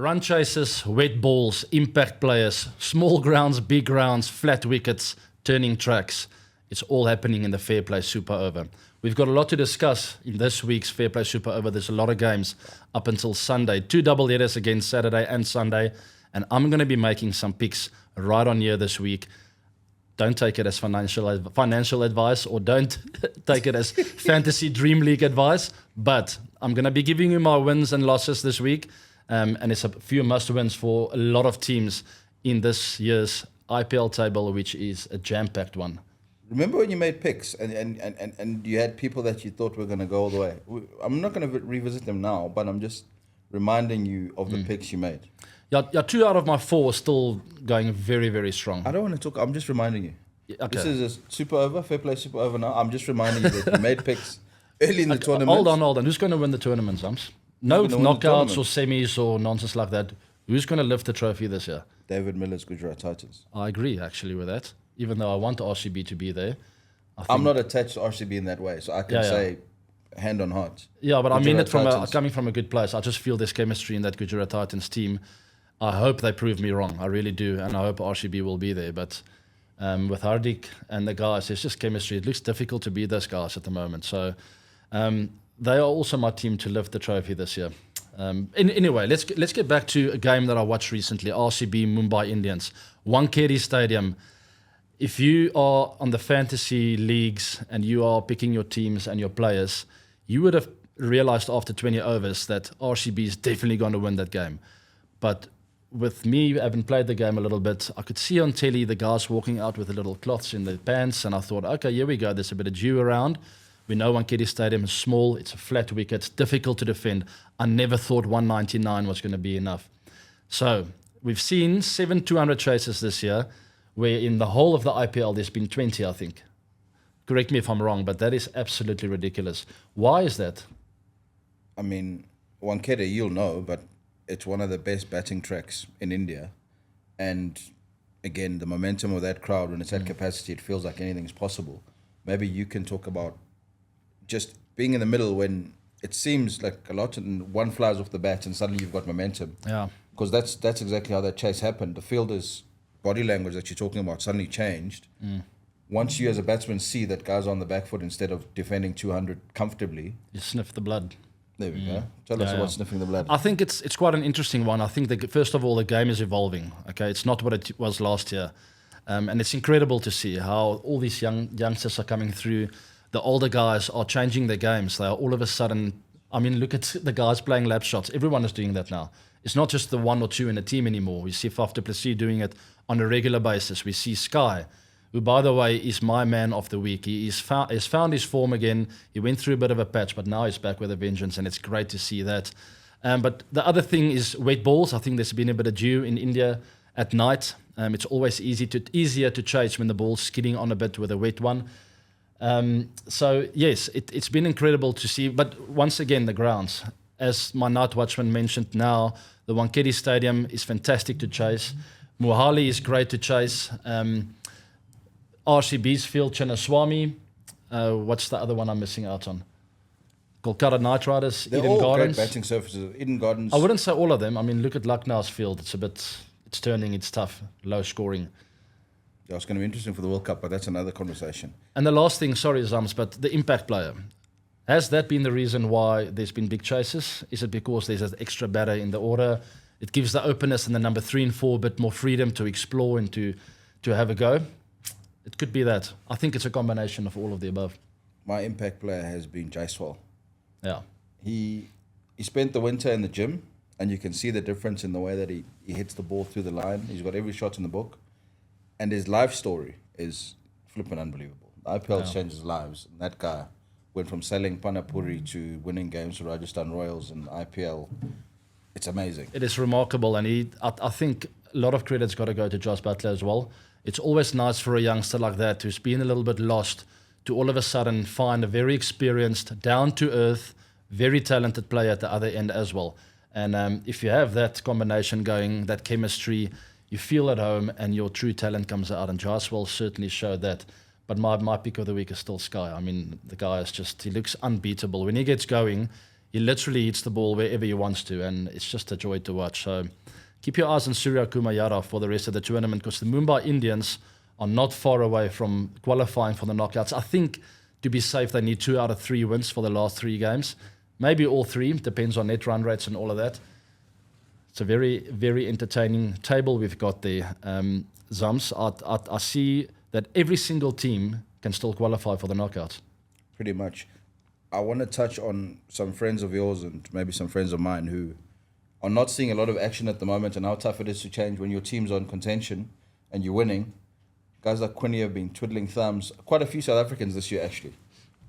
Run chasers, wet balls, impact players, small grounds, big grounds, flat wickets, turning tracks. It's all happening in the Fair Play Super Over. We've got a lot to discuss in this week's Fair Play Super Over. There's a lot of games up until Sunday. 2 double headers again Saturday and Sunday. And I'm going to be making some picks right on here this week. Don't take it as financial advice, or don't take it as fantasy dream league advice. But I'm going to be giving you my wins and losses this week. And it's a few must-wins for a lot of teams in this year's IPL table, which is a jam-packed one. Remember when you made picks and you had people that you thought were going to go all the way? I'm not going to revisit them now, but I'm just reminding you of the picks you made. Yeah, 2 out of my 4 are still going very, very strong. I don't want to talk. I'm just reminding you. Okay. This is a super over, Fair Play Super Over now. I'm just reminding you that you made picks early in the tournament. Hold on. Who's going to win the tournament, Zams? No knockouts or semis or nonsense like that. Who's going to lift the trophy this year? David Miller's Gujarat Titans. I agree, actually, with that. Even though I want RCB to be there. I'm not attached to RCB in that way, so I can say hand on heart. Yeah, but Gujarat I mean it coming from a good place. I just feel there's chemistry in that Gujarat Titans team. I hope they prove me wrong. I really do. And I hope RCB will be there. But with Hardik and the guys, there's just chemistry. It looks difficult to beat those guys at the moment. So they are also my team to lift the trophy this year. Anyway, let's get back to a game that I watched recently, RCB Mumbai Indians. Wankhede Stadium. If you are on the fantasy leagues and you are picking your teams and your players, you would have realized after 20 overs that RCB is definitely going to win that game. But with me having played the game a little bit, I could see on telly the guys walking out with the little cloths in their pants, and I thought, okay, here we go. There's a bit of dew around. We know Wankhede Stadium is small. It's a flat wicket. It's difficult to defend. I never thought 199 was going to be enough. So we've seen 7 200 chases this year, where in the whole of the IPL there's been 20, I think. Correct me if I'm wrong, but that is absolutely ridiculous. Why is that? I mean, Wankhede, you'll know, but it's one of the best batting tracks in India. And again, the momentum of that crowd, when it's at capacity, it feels like anything's possible. Maybe you can talk about just being in the middle when it seems like a lot and one flies off the bat and suddenly you've got momentum. Yeah. Because that's exactly how that chase happened. The fielder's body language that you're talking about suddenly changed. Once you as a batsman see that guy's on the back foot instead of defending 200 comfortably, You sniff the blood. there we go. Tell us about sniffing the blood. I think it's quite an interesting one. I think that first of all, the game is evolving. Okay, it's not what it was last year, and it's incredible to see how all these youngsters are coming through. The older guys are changing their games. They are all of a sudden. I mean, look at the guys playing lap shots. Everyone is doing that now. It's not just the 1 or 2 in a team anymore. We see Faf du Plessis doing it on a regular basis. We see Sky, who, by the way, is my man of the week. He's found his form again. He went through a bit of a patch, but now he's back with a vengeance, and it's great to see that. But the other thing is wet balls. I think there's been a bit of dew in India at night. It's always easier to chase when the ball's skidding on a bit with a wet one. So, yes, it's been incredible to see. But once again, the grounds. As my night watchman mentioned now, the Wankhede Stadium is fantastic to chase. Mohali is great to chase. RCB's field, Chinnaswamy. What's the other one I'm missing out on? Kolkata Knight Riders, They're Eden all Gardens. great batting surfaces. Eden Gardens. I wouldn't say all of them. I mean, look at Lucknow's field. It's turning, it's tough, low scoring. Yeah, it's going to be interesting for the World Cup, but that's another conversation. And the last thing, sorry, Zams, but the impact player. Has that been the reason why there's been big chases? Is it because there's an extra batter in the order? It gives the openers and the number 3 and 4 a bit more freedom to explore and to have a go. It could be that. I think it's a combination of all of the above. My impact player has been Jaiswal. Yeah. He spent the winter in the gym, and you can see the difference in the way that he hits the ball through the line. He's got every shot in the book. And his life story is flipping unbelievable. The IPL changes lives. And that guy went from selling Panapuri to winning games for Rajasthan Royals in IPL. It's amazing. It is remarkable, and I think a lot of credit's got to go to Josh Butler as well. It's always nice for a youngster like that who's been a little bit lost to all of a sudden find a very experienced, down-to-earth, very talented player at the other end as well. And if you have that combination going, that chemistry, you feel at home and your true talent comes out. And Jaiswal certainly showed that. But my pick of the week is still Sky. I mean, the guy is he looks unbeatable. When he gets going, He literally hits the ball wherever he wants to, and it's just a joy to watch. So keep your eyes on Surya Kumayara for the rest of the tournament, because the Mumbai Indians are not far away from qualifying for the knockouts. I think to be safe, they need 2 out of 3 wins for the last 3 games. Maybe all 3, depends on net run rates and all of that. It's a very, very entertaining table we've got there. Zams, I see that every single team can still qualify for the knockouts. Pretty much. I want to touch on some friends of yours and maybe some friends of mine who are not seeing a lot of action at the moment, and how tough it is to change when your team's on contention and you're winning. Guys like Quinny have been twiddling thumbs. Quite a few South Africans this year, actually.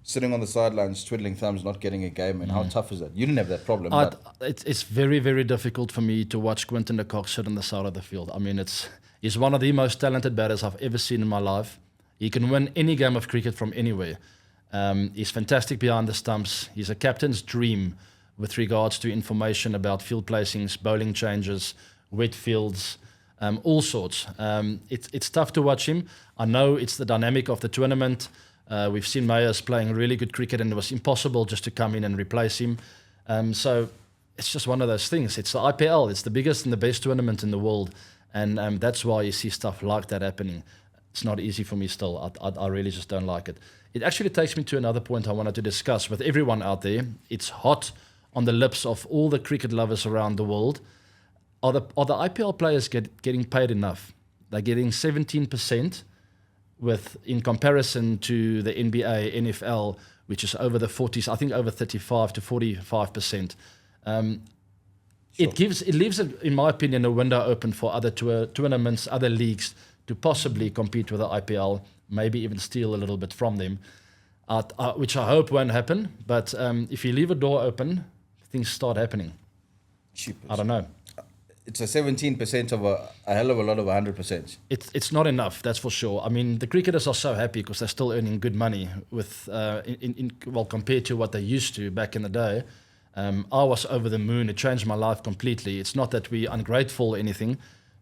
Sitting on the sidelines, twiddling thumbs, not getting a game. And how tough is that? You didn't have that problem. It's very, very difficult for me to watch Quinton de Kock sit on the side of the field. I mean, he's one of the most talented batters I've ever seen in my life. He can win any game of cricket from anywhere. He's fantastic behind the stumps. He's a captain's dream with regards to information about field placings, bowling changes, wet fields, all sorts. It's tough to watch him. I know it's the dynamic of the tournament. We've seen Mayers playing really good cricket, and it was impossible just to come in and replace him. So it's just one of those things. It's the IPL. It's the biggest and the best tournament in the world. And that's why you see stuff like that happening. It's not easy for me still. I really just don't like it. It actually takes me to another point I wanted to discuss with everyone out there. It's hot on the lips of all the cricket lovers around the world. Are the IPL players getting paid enough? They're getting 17% in comparison to the NBA, NFL, which is over the 40s, I think over 35 to 45%. It leaves, in my opinion, a window open for other tournaments, other leagues to possibly compete with the IPL, maybe even steal a little bit from them, which I hope won't happen. But if you leave a door open, things start happening. Cheapest. I don't know. It's a 17% of a hell of a lot of 100%. It's not enough, that's for sure. I mean, the cricketers are so happy because they're still earning good money with compared to what they used to back in the day. I was over the moon. It changed my life completely. It's not that we're ungrateful or anything,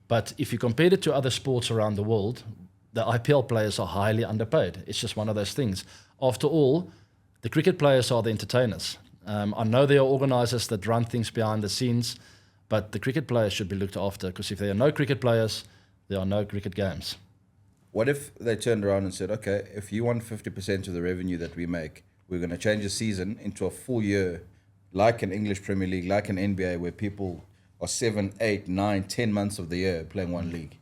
but if you compare it to other sports around the world, the IPL players are highly underpaid. It's just one of those things. After all, the cricket players are the entertainers. I know there are organisers that run things behind the scenes, but the cricket players should be looked after, because if there are no cricket players, there are no cricket games. What if they turned around and said, okay, if you want 50% of the revenue that we make, we're going to change the season into a full year, like an English Premier League, like an NBA, where people are 7, 8, 9, 10 months of the year playing one league?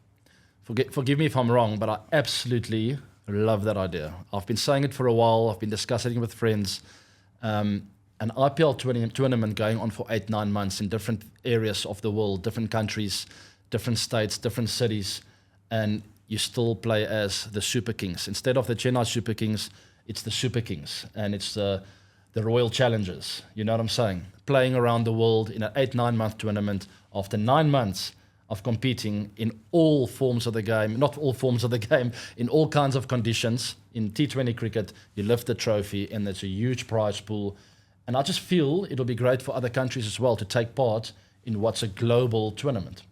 Forgive me if I'm wrong, but I absolutely love that idea. I've been saying it for a while. I've been discussing it with friends. An IPL tournament going on for 8, 9 months in different areas of the world, different countries, different states, different cities, and you still play as the Super Kings. Instead of the Chennai Super Kings, it's the Super Kings, and it's the Royal Challengers. You know what I'm saying? Playing around the world in an 8, 9 month tournament after 9 months of competing in all forms of the game, not all forms of the game, in all kinds of conditions. In T20 cricket, you lift the trophy, and there's a huge prize pool. And I just feel it'll be great for other countries as well to take part in what's a global tournament.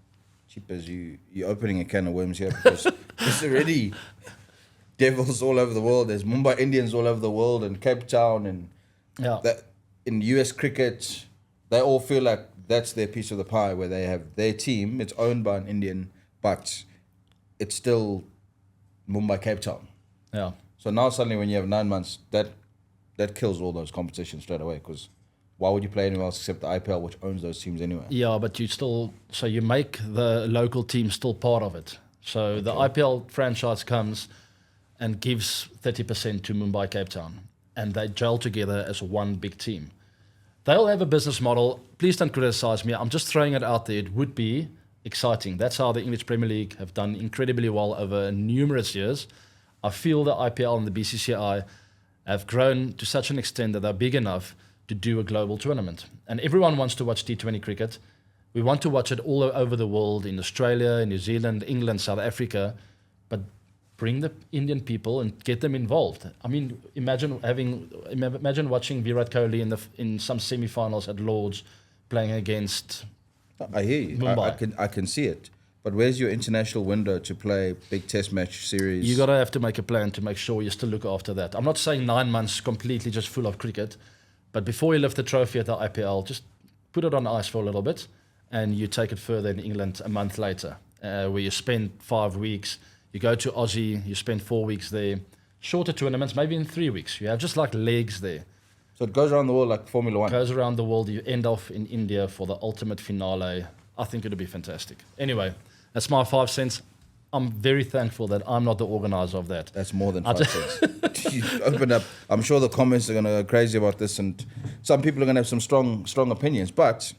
Cheapers, you're opening a can of worms here, because there's already devils all over the world. There's Mumbai Indians all over the world, and Cape Town, and that in US cricket, they all feel like that's their piece of the pie, where they have their team. It's owned by an Indian, but it's still Mumbai, Cape Town. Yeah. So now suddenly when you have 9 months, that kills all those competitions straight away, because why would you play anywhere else except the IPL, which owns those teams anyway? Yeah, but you make the local team still part of it. So the IPL franchise comes and gives 30% to Mumbai, Cape Town, and they gel together as one big team. They'll have a business model. Please don't criticize me. I'm just throwing it out there. It would be exciting. That's how the English Premier League have done incredibly well over numerous years. I feel the IPL and the BCCI have grown to such an extent that they're big enough to do a global tournament. And everyone wants to watch T20 cricket. We want to watch it all over the world, in Australia, in New Zealand, England, South Africa, but bring the Indian people and get them involved. I mean, imagine watching Virat Kohli in some semi-finals at Lord's playing against I hear you. Mumbai. I can see it. But where's your international window to play big test match series? You gotta have to make a plan to make sure you still look after that. I'm not saying 9 months completely just full of cricket, But before you lift the trophy at the IPL, just put it on ice for a little bit, and you take it further in England a month later, where you spend 5 weeks, you go to Aussie, you spend 4 weeks there, shorter tournaments, maybe in 3 weeks. You have just like legs there. So it goes around the world like Formula One. Goes around the world, you end off in India for the ultimate finale. I think it'll be fantastic. Anyway, that's my 5 cents. I'm very thankful that I'm not the organizer of that. That's more than 5 cents. You open up. I'm sure the comments are going to go crazy about this, and some people are going to have some strong opinions. But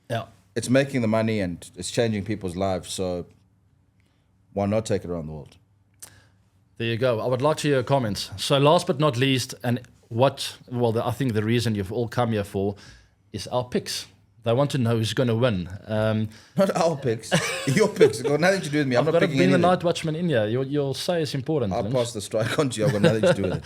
Yeah. it's making the money and it's changing people's lives. So why not take it around the world? There you go. I would like to hear your comments. So last but not least, and I think the reason you've all come here for is our picks. They want to know who's going to win. Not our picks. Your picks. It's got nothing to do with me. I'm I've not got to picking bring the anything. night watchman in here. Your say is important. I'll Lynch. pass the strike on to you. I've got nothing to do with it.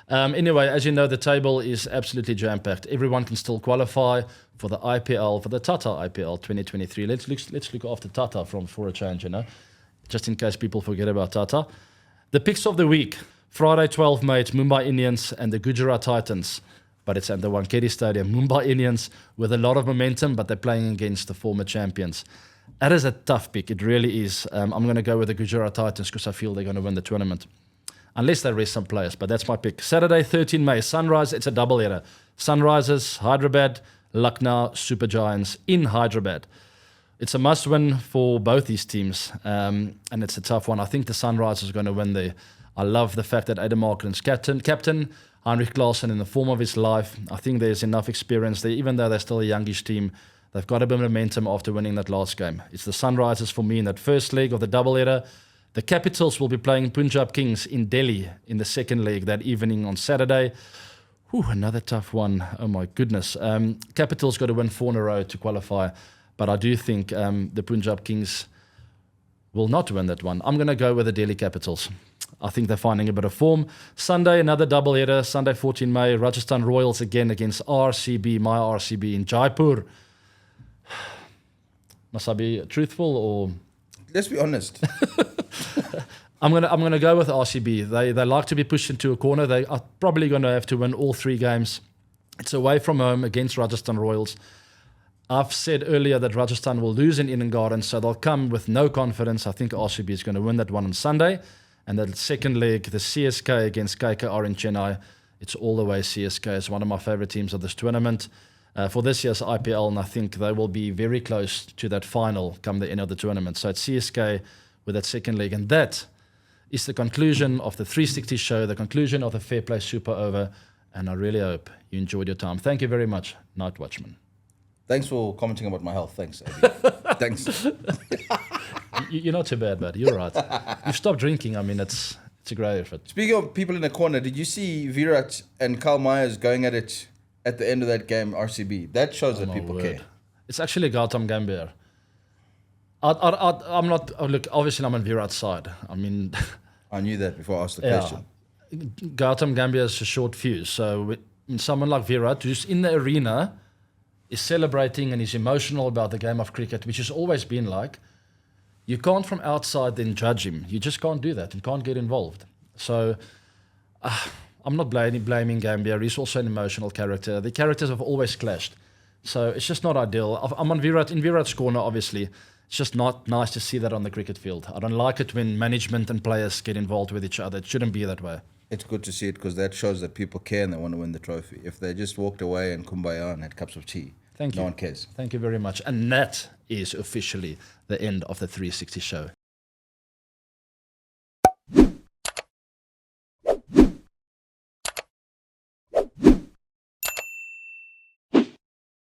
Anyway, as you know, the table is absolutely jam-packed. Everyone can still qualify for the IPL, for the Tata IPL 2023. Let's look after Tata for a change, just in case people forget about Tata. The picks of the week: Friday, 12 May, it's Mumbai Indians and the Gujarat Titans. But it's at the Wankhede Stadium. Mumbai Indians with a lot of momentum, but they're playing against the former champions. That is a tough pick. It really is. I'm going to go with the Gujarat Titans because I feel they're going to win the tournament. Unless they rest some players, but that's my pick. Saturday, 13 May, Sunrise, it's a double-header. Sunrisers, Hyderabad, Lucknow, Super Giants in Hyderabad. It's a must-win for both these teams, and it's a tough one. I think the Sunrisers are going to win there. I love the fact that Adam Markran's captain, Heinrich Klaassen, in the form of his life. I think there's enough experience there, even though they're still a youngish team. They've got a bit of momentum after winning that last game. It's the Sunrisers for me in that first leg of the doubleheader. The Capitals will be playing Punjab Kings in Delhi in the second leg that evening on Saturday. Another tough one. Oh my goodness. Capitals got to win 4 in a row to qualify, but I do think the Punjab Kings will not win that one. I'm going to go with the Delhi Capitals. I think they're finding a bit of form. Sunday, another doubleheader. Sunday, 14 May, Rajasthan Royals again against RCB, my RCB in Jaipur. Must I be truthful or? Let's be honest. I'm gonna go with RCB. They like to be pushed into a corner. They are probably going to have to win all 3 games. It's away from home against Rajasthan Royals. I've said earlier that Rajasthan will lose in Eden Gardens, so they'll come with no confidence. I think RCB is going to win that one on Sunday. And the second leg, the CSK against KKR in Chennai. It's all the way CSK. It's one of my favorite teams of this tournament. For this year's IPL, and I think they will be very close to that final come the end of the tournament. So it's CSK with that second leg. And that is the conclusion of the 360 show, the conclusion of the Fair Play Super Over. And I really hope you enjoyed your time. Thank you very much, Night Watchman. Thanks for commenting about my health. Thanks, Abby. Thanks. You're not too bad, bud. You're right. You've stopped drinking. I mean, it's a great effort. Speaking of people in the corner, did you see Virat and Karl Myers going at it at the end of that game, RCB? That shows that people care. It's actually Gautam Gambhir. I'm not. Look, obviously, I'm on Virat's side. I mean, I knew that before I asked the question. Gautam Gambhir is a short fuse. So when someone like Virat, who's in the arena, is celebrating and is emotional about the game of cricket, which has always been like, you can't from outside then judge him. You just can't do that. You can't get involved. So I'm not blaming Gambhir. He's also an emotional character. The characters have always clashed. So it's just not ideal. I'm on Virat, in Virat's corner, obviously. It's just not nice to see that on the cricket field. I don't like it when management and players get involved with each other. It shouldn't be that way. It's good to see it because that shows that people care and they want to win the trophy. If they just walked away and kumbaya and had cups of tea, Thank you. No one cares. Thank you very much. And that is officially the end of the 360 show.